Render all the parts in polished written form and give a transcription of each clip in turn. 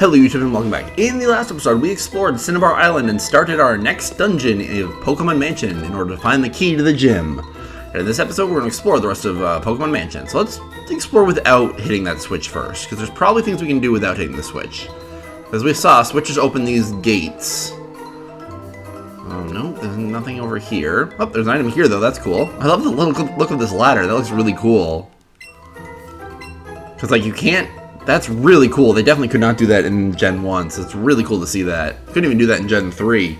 Hello YouTube and welcome back. In the last episode, we explored Cinnabar Island and started our next dungeon of Pokemon Mansion in order to find the key to the gym. And in this episode, we're going to explore the rest of Pokemon Mansion. So let's explore without hitting that switch first, because there's probably things we can do without hitting the switch. As we saw, switches open these gates. Oh no, there's nothing over here. Oh, there's an item here though, that's cool. I love the little look of this ladder, that looks really cool. Because like you can't... That's really cool. They definitely could not do that in Gen 1, so it's really cool to see that. Couldn't even do that in Gen 3.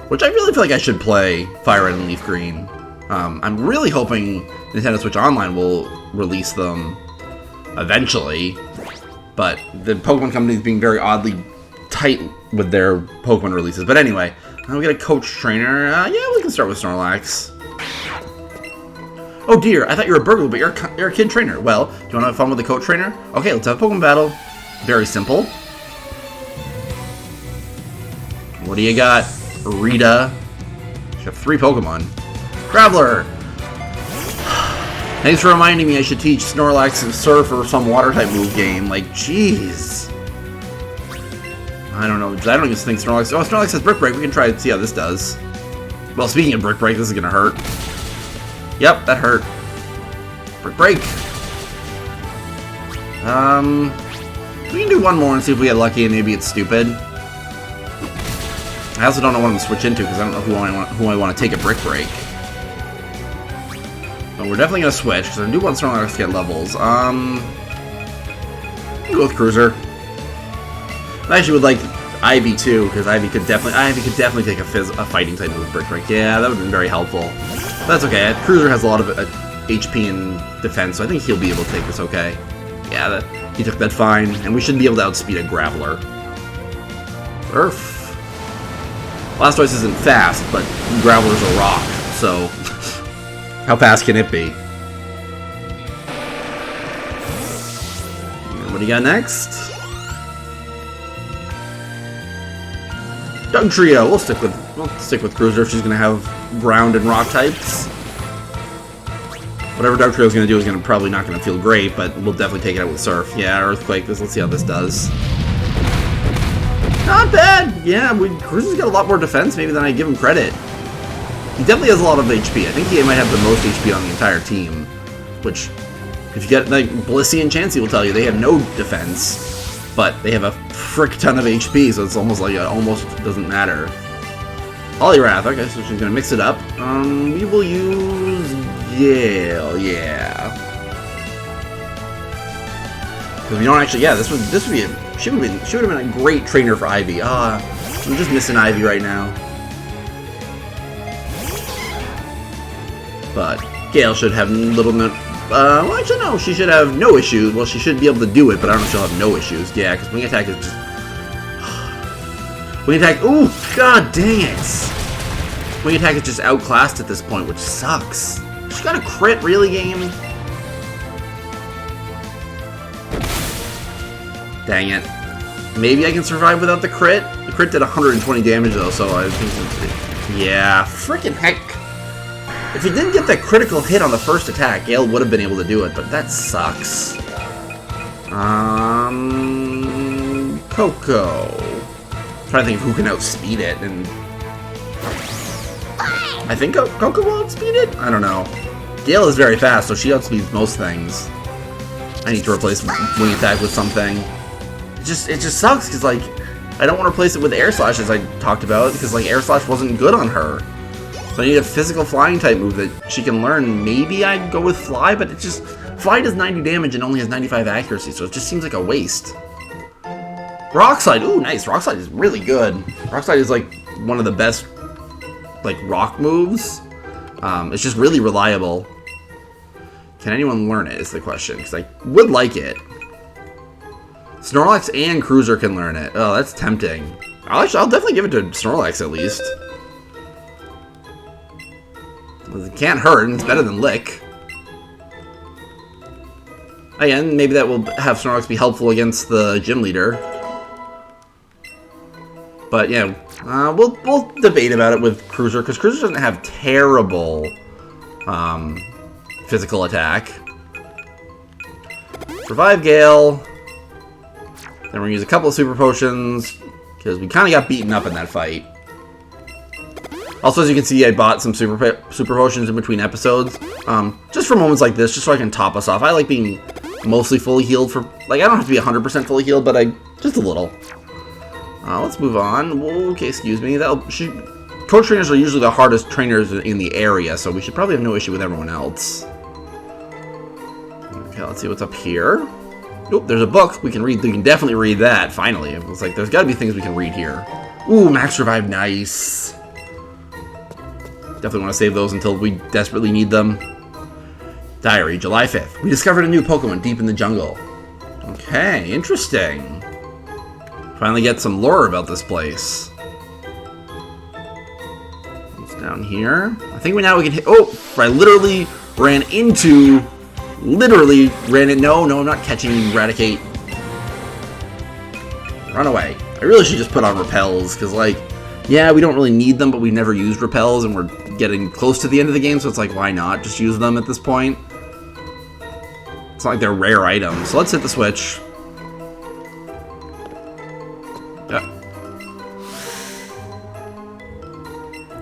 Which I really feel like I should play Fire Red and Leaf Green. I'm really hoping Nintendo Switch Online will release them eventually. But the Pokemon Company is being very oddly tight with their Pokemon releases. But anyway, we get a coach trainer. Yeah, we can start with Snorlax. Oh dear, I thought you were a burglar, but you're a kid trainer. Well, do you want to have fun with the coach trainer? Okay, let's have a Pokemon battle. Very simple. What do you got? Rita. You have 3 Pokemon. Graveler. Thanks for reminding me I should teach Snorlax Surf or some water-type move game. Like, jeez. I don't know. I don't even think Snorlax... Oh, Snorlax has Brick Break. We can try and see how this does. Well, speaking of Brick Break, this is going to hurt. Yep, that hurt. Brick Break. We can do one more and see if we get lucky and maybe it's stupid. I also don't know what I'm going to switch into because I don't know who I want to take a Brick Break. But we're definitely going to switch because I do want Snorlax to get levels. We'll go with Cruiser. I actually would like Eevee too, because Eevee could definitely take a fighting type move Brick Break. Yeah, that would have been very helpful. But that's okay. Cruiser has a lot of HP and defense, so I think he'll be able to take this okay. Yeah, he took that fine, and we should be able to outspeed a Graveler. Earth. Blastoise isn't fast, but Graveler's a rock, so how fast can it be? And what do you got next? Dugtrio. We'll stick with Cruiser if she's gonna have ground and rock types. Whatever Dugtrio's gonna do is probably not gonna feel great, but we'll definitely take it out with Surf. Yeah, Earthquake. Let's see how this does. Not bad. Yeah, Cruiser's got a lot more defense maybe than I give him credit. He definitely has a lot of HP. I think he might have the most HP on the entire team. Which, if you get like Blissey and Chansey, will tell you they have no defense. But they have a frick ton of HP, so it's almost like it almost doesn't matter. Poliwrath, okay, so she's gonna mix it up. We will use Gale, yeah. Because we don't actually, yeah, this would be she would have been a great trainer for Eevee. I'm just missing Eevee right now. But Gale should have well, actually, no, she should have no issues. Well, she should be able to do it, but I don't know if she'll have no issues. Yeah, because Wing Attack is just... Wing Attack... Ooh, god dang it! Wing Attack is just outclassed at this point, which sucks. She got a crit, really, game? Dang it. Maybe I can survive without the crit? The crit did 120 damage, though, so I think... Yeah, freaking heck. If he didn't get that critical hit on the first attack, Gale would have been able to do it, but that sucks. Coco. I'm trying to think of who can outspeed it, and... I think Coco will outspeed it? I don't know. Gale is very fast, so she outspeeds most things. I need to replace Wing Attack with something. It just sucks, because, like, I don't want to replace it with Air Slash, as I talked about, because, like, Air Slash wasn't good on her. So I need a physical flying type move that she can learn. Maybe I'd go with Fly, but it just... Fly does 90 damage and only has 95 accuracy, so it just seems like a waste. Rock Slide. Ooh, nice. Rock Slide is really good. Rock Slide is, like, one of the best, like, rock moves. It's just really reliable. Can anyone learn it is the question, because I would like it. Snorlax and Cruiser can learn it. Oh, that's tempting. I'll definitely give it to Snorlax, at least. It can't hurt, and it's better than Lick. Again, maybe that will have Snorlax be helpful against the gym leader. But yeah, we'll debate about it with Cruiser, because Cruiser doesn't have terrible physical attack. Revive Gale. Then we're going to use a couple of super potions, because we kind of got beaten up in that fight. Also, as you can see, I bought some super potions in between episodes, just for moments like this, just so I can top us off. I like being mostly fully healed for, like, I don't have to be 100% fully healed, but just a little. Let's move on. Okay, excuse me. Coach trainers are usually the hardest trainers in the area, so we should probably have no issue with everyone else. Okay, let's see what's up here. Oh, there's a book we can read. We can definitely read that, finally. It's like, there's got to be things we can read here. Ooh, max revive, nice. Definitely want to save those until we desperately need them. Diary, July 5th. We discovered a new Pokemon deep in the jungle. Okay, interesting. Finally get some lore about this place. What's down here? I think now we can hit... Oh, I literally ran into... No, I'm not catching Eradicate. Run away. I really should just put on repels, because, like, yeah, we don't really need them, but we've never used repels, and we're getting close to the end of the game, so it's like, why not just use them at this point? It's not like they're rare items. So let's hit the switch. Yeah.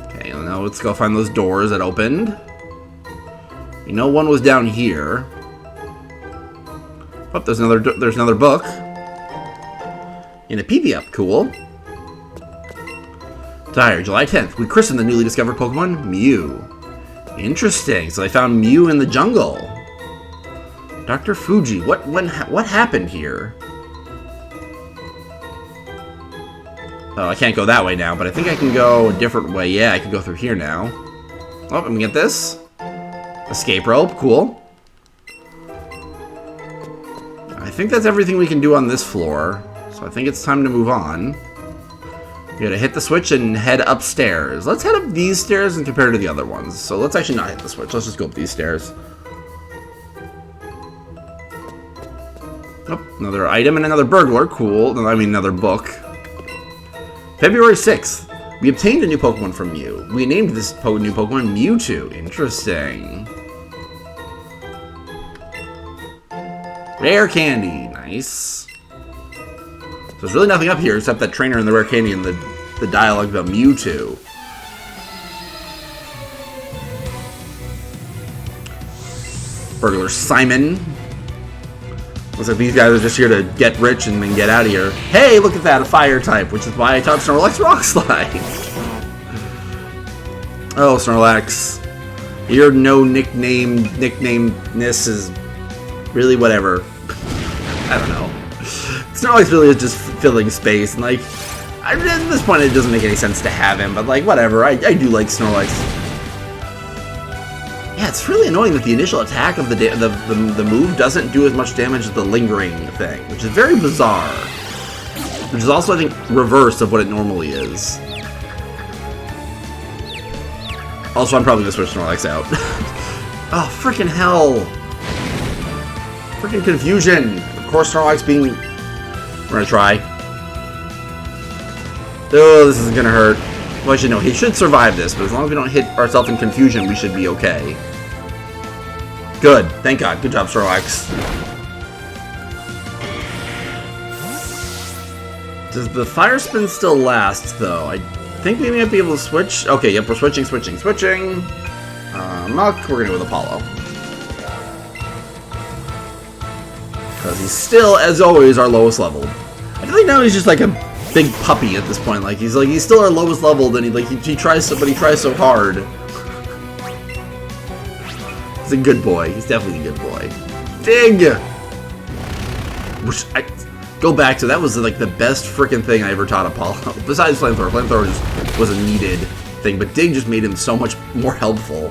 Okay, now let's go find those doors that opened. We know one was down here. Oh, there's another book. In a PV up, cool. Diary, July 10th. We christened the newly discovered Pokemon Mew. Interesting. So they found Mew in the jungle. Dr. Fuji, what happened here? Oh, I can't go that way now, but I think I can go a different way. Yeah, I can go through here now. Oh, let me get this. Escape rope, cool. I think that's everything we can do on this floor. So I think it's time to move on. We gotta hit the switch and head upstairs. Let's head up these stairs and compare to the other ones. So let's actually not hit the switch. Let's just go up these stairs. Oh, another item and another burglar. Cool. I mean, another book. February 6th. We obtained a new Pokemon from Mew. We named this new Pokemon Mewtwo. Interesting. Rare candy. Nice. So there's really nothing up here except that trainer and the rare candy and the dialogue about Mewtwo. Burglar Simon. Looks like these guys are just here to get rich and then get out of here. Hey, look at that, a fire type, which is why I taught Snorlax Rock Slide. Oh, Snorlax. Your no nicknameness is really whatever. I don't know. Snorlax really is just filling space, and like, at this point it doesn't make any sense to have him, but like, whatever, I do like Snorlax. Yeah, it's really annoying that the initial attack of the move doesn't do as much damage as the lingering thing, which is very bizarre. Which is also, I think, reverse of what it normally is. Also, I'm probably gonna switch Snorlax out. Oh, freaking hell! Freaking confusion! Of course, Snorlax being... We're gonna try. Oh, this isn't gonna hurt. Well, actually, no, he should survive this, but as long as we don't hit ourselves in confusion, we should be okay. Good. Thank God. Good job, Snorlax. Does the fire spin still last, though? I think we might be able to switch. Okay, yep, we're switching. Muck, we're gonna go with Apollo. Because he's still, as always, our lowest level. I feel like now he's just like a big puppy at this point. Like he's still our lowest level, and he tries so, but he tries so hard. He's a good boy. He's definitely a good boy. Dig! Which I go back to, that was like the best freaking thing I ever taught Apollo. Besides Flamethrower. Flamethrower just was a needed thing, but Dig just made him so much more helpful.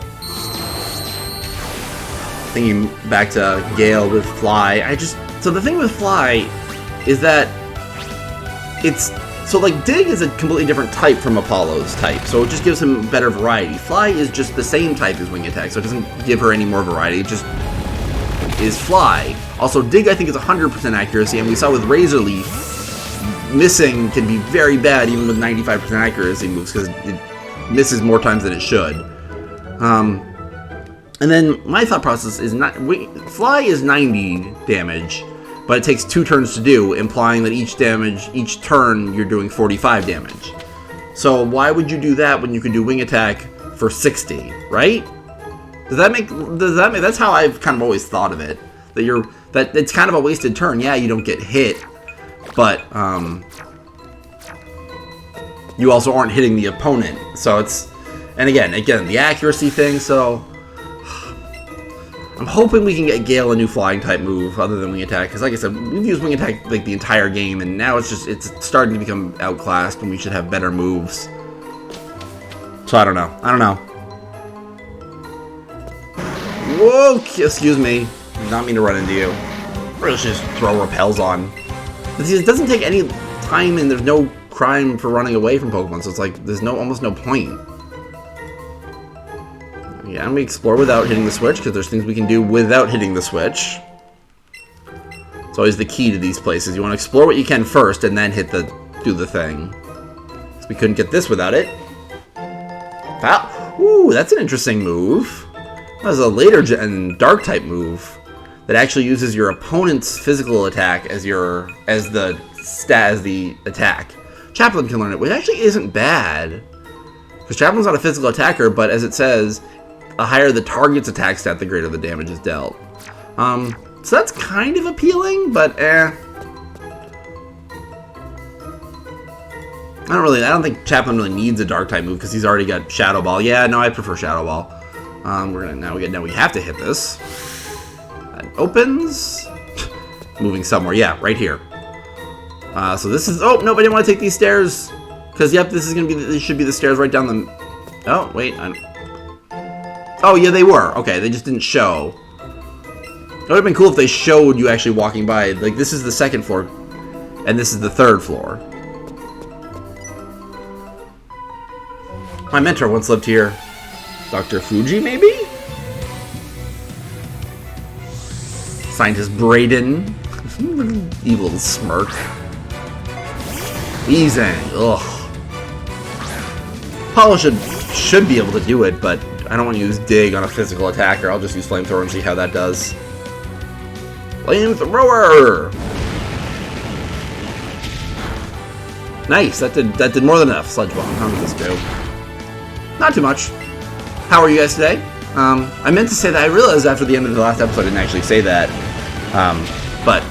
Thinking back to Gale with Fly, so the thing with Fly is that so like Dig is a completely different type from Apollo's type, so it just gives him better variety. Fly is just the same type as Wing Attack, so it doesn't give her any more variety, it just is Fly. Also, Dig I think is 100% accuracy, and we saw with Razor Leaf, missing can be very bad even with 95% accuracy moves, because it misses more times than it should. And then my thought process is Fly is 90 damage, but it takes 2 turns to do, implying that each turn you're doing 45 damage. So why would you do that when you could do wing attack for 60, right? Does that make that's how I've kind of always thought of it. That it's kind of a wasted turn. Yeah, you don't get hit, but you also aren't hitting the opponent. So it's, and again, the accuracy thing, so I'm hoping we can get Gale a new flying type move other than wing attack, because like I said, we've used wing attack like the entire game, and now it's starting to become outclassed, and we should have better moves. So I don't know. Whoa, excuse me. Did not mean to run into you. Really should just throw repels on. It doesn't take any time, and there's no crime for running away from Pokemon, so it's like there's almost no point. Yeah, and we explore without hitting the switch, because there's things we can do without hitting the switch. It's always the key to these places. You want to explore what you can first, and then do the thing. So we couldn't get this without it. Wow. Ooh, that's an interesting move. That was a later gen dark type move that actually uses your opponent's physical attack as the attack. Chaplain can learn it, which actually isn't bad, because Chaplain's not a physical attacker, but as it says, the higher the target's attack stat, the greater the damage is dealt. So that's kind of appealing, but I don't think Chaplain really needs a dark type move because he's already got Shadow Ball. Yeah, no, I prefer Shadow Ball. Now we have to hit this. That opens. Moving somewhere. Yeah, right here. So this is. Oh no, I didn't want to take these stairs because yep, this should be the stairs right down the. Oh wait. Oh yeah, they were. Okay, they just didn't show. It would have been cool if they showed you actually walking by. Like this is the 2nd floor, and this is the 3rd floor. My mentor once lived here. Dr. Fuji, maybe? Scientist Brayden. Evil smirk. Eezing. Ugh. Paula should be able to do it, but I don't want to use Dig on a physical attacker. I'll just use Flamethrower and see how that does. Flamethrower! Nice, that did more than enough. Sludge Bomb. How does this do? Not too much. How are you guys today? I meant to say that. I realized after the end of the last episode I didn't actually say that. But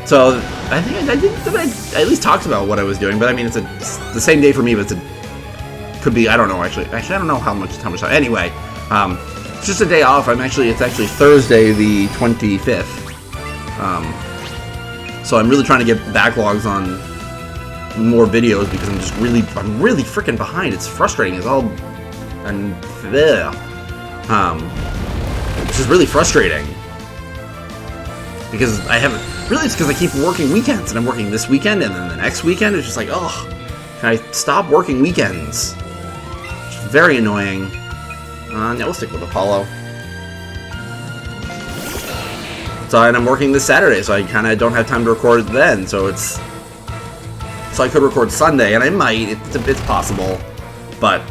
so I think I at least talked about what I was doing. But I mean, it's the same day for me, but could be, I don't know actually. Actually, I don't know how much time. Anyway, it's just a day off. It's actually Thursday the 25th. So I'm really trying to get backlogs on more videos because I'm really freaking behind. It's frustrating. It's all and it's just really frustrating because I haven't really. It's because I keep working weekends and I'm working this weekend and then the next weekend. It's just like, oh, can I stop working weekends? It's very annoying. Yeah, we'll stick with Apollo. So and I'm working this Saturday, so I kind of don't have time to record then. So I could record Sunday, and I might. It's possible, but.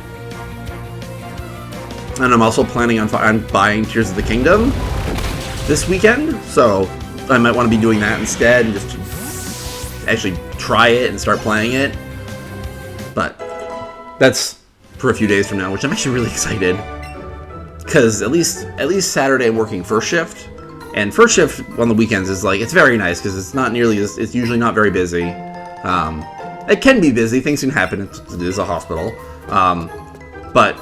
And I'm also planning on buying Tears of the Kingdom this weekend, so I might want to be doing that instead and just actually try it and start playing it. But that's for a few days from now, which I'm actually really excited because at least Saturday I'm working first shift, and first shift on the weekends is like it's very nice because it's not nearly as it's usually not very busy. It can be busy, things can happen. It is a hospital, but.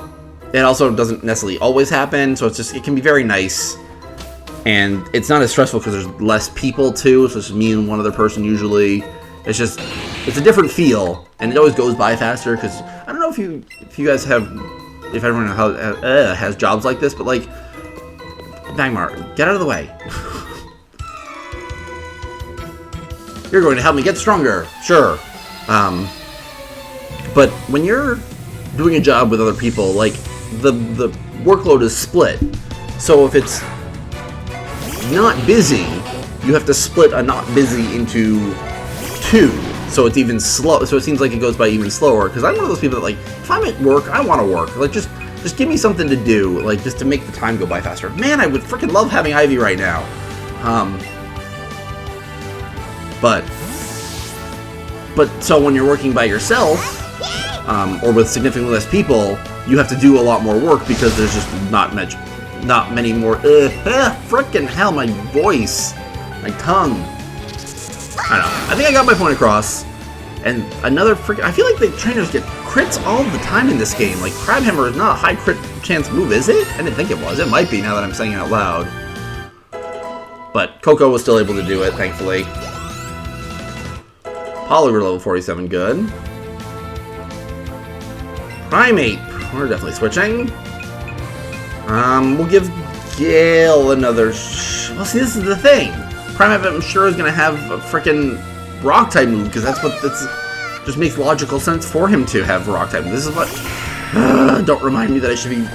It also doesn't necessarily always happen, so it can be very nice, and it's not as stressful because there's less people too. So it's just me and one other person usually. It's a different feel, and it always goes by faster because I don't know if you guys have, if everyone has jobs like this, but like, Magmar, get out of the way. You're going to help me get stronger, sure. But when you're doing a job with other people, like. The workload is split, so if it's not busy, you have to split a not busy into 2, so it's even slow. So it seems like it goes by even slower. Because I'm one of those people that like, if I'm at work, I want to work. Like just give me something to do, like just to make the time go by faster. Man, I would freaking love having Eevee right now. But so when you're working by yourself, or with significantly less people, you have to do a lot more work because there's just not many more. Frickin' hell, my voice, my tongue. I don't know. I think I got my point across. And another I feel like the trainers get crits all the time in this game. Like, Crab Hammer is not a high crit chance move, is it? I didn't think it was. It might be now that I'm saying it out loud. But Coco was still able to do it, thankfully. Polymer level 47, good. Primate, we're definitely switching. We'll give Gale another. Well, see, this is the thing. Primate, I'm sure, is gonna have a frickin' Rock type move because that's just makes logical sense for him to have Rock type. This is what. Don't remind me that I should be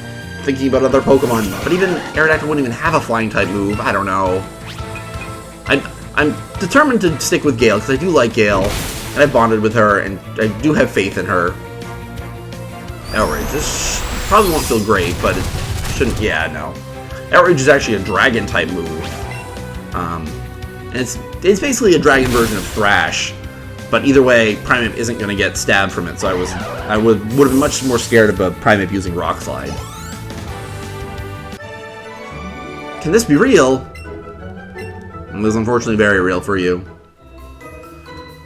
thinking about other Pokemon. But even Aerodactyl wouldn't even have a Flying type move. I don't know. I'm determined to stick with Gale because I do like Gale, and I bonded with her, and I do have faith in her. Outrage. This probably won't feel great, but it shouldn't. Yeah, no. Outrage is actually a Dragon type move. And it's basically a Dragon version of Thrash, but either way, Primeape isn't going to get stabbed from it. So I would have been much more scared of a Primeape using Rock Slide. Can this be real? It was unfortunately very real for you.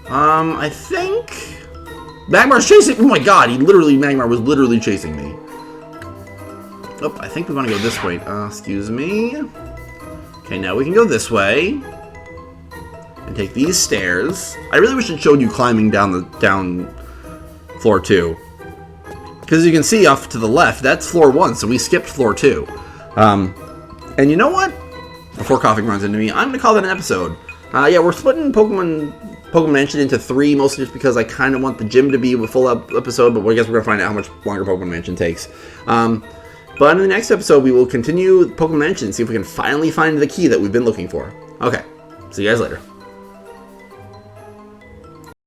I think Magmar's chasing. Oh my God! Magmar was literally chasing me. Oh, I think we want to go this way. Excuse me. Okay, now we can go this way and take these stairs. I really wish it showed you climbing down floor 2, because as you can see off to the left, that's floor 1. So we skipped floor 2. And you know what? Before coughing runs into me, I'm gonna call that an episode. Yeah, we're splitting Pokemon Mansion into 3, mostly just because I kind of want the gym to be a full episode, but I guess we're gonna find out how much longer Pokemon Mansion takes. But in the next episode, we will continue Pokemon Mansion and see if we can finally find the key that we've been looking for. Okay, see you guys later.